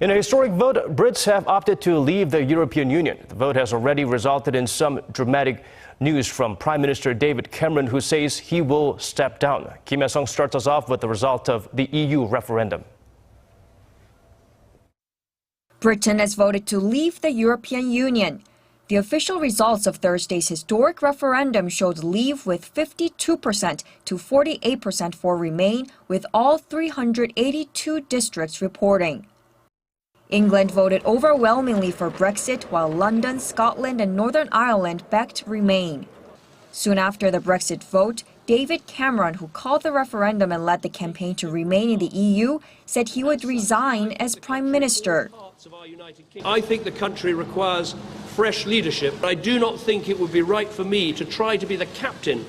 In a historic vote, Brits have opted to leave the European Union. The vote has already resulted in some dramatic news from Prime Minister David Cameron, who says he will step down. Hye-sung starts us off with the result of the EU referendum. Britain has voted to leave the European Union. The official results of Thursday's historic referendum showed leave with 52% to 48% for remain, with all 382 districts reporting. England voted overwhelmingly for Brexit, while London, Scotland, and Northern Ireland backed remain. Soon after the Brexit vote, David Cameron, who called the referendum and led the campaign to remain in the EU, said he would resign as Prime Minister. I think the country requires fresh leadership. I do not think it would be right for me to try to be the captain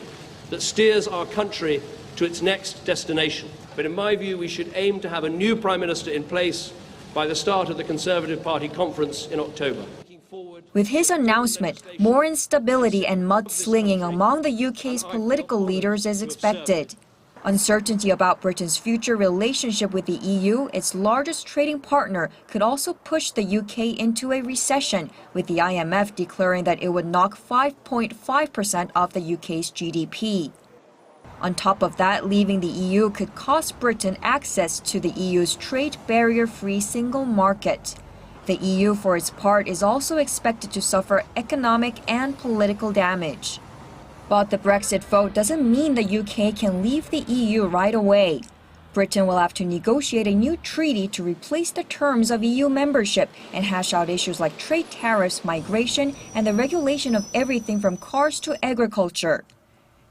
that steers our country to its next destination. But in my view, we should aim to have a new Prime Minister in place by the start of the Conservative Party conference in October. With his announcement, more instability and mudslinging among the UK's political leaders is expected. Uncertainty about Britain's future relationship with the EU, its largest trading partner, could also push the UK into a recession, with the IMF declaring that it would knock 5.5% off the UK's GDP. On top of that, leaving the EU could cost Britain access to the EU's trade barrier-free single market. The EU, for its part, is also expected to suffer economic and political damage. But the Brexit vote doesn't mean the UK can leave the EU right away. Britain will have to negotiate a new treaty to replace the terms of EU membership and hash out issues like trade tariffs, migration, and the regulation of everything from cars to agriculture.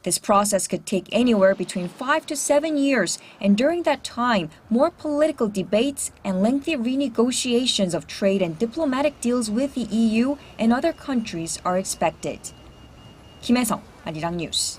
This process could take anywhere between 5 to 7 years, and during that time, more political debates and lengthy renegotiations of trade and diplomatic deals with the EU and other countries are expected. Hye-sung, Arirang News.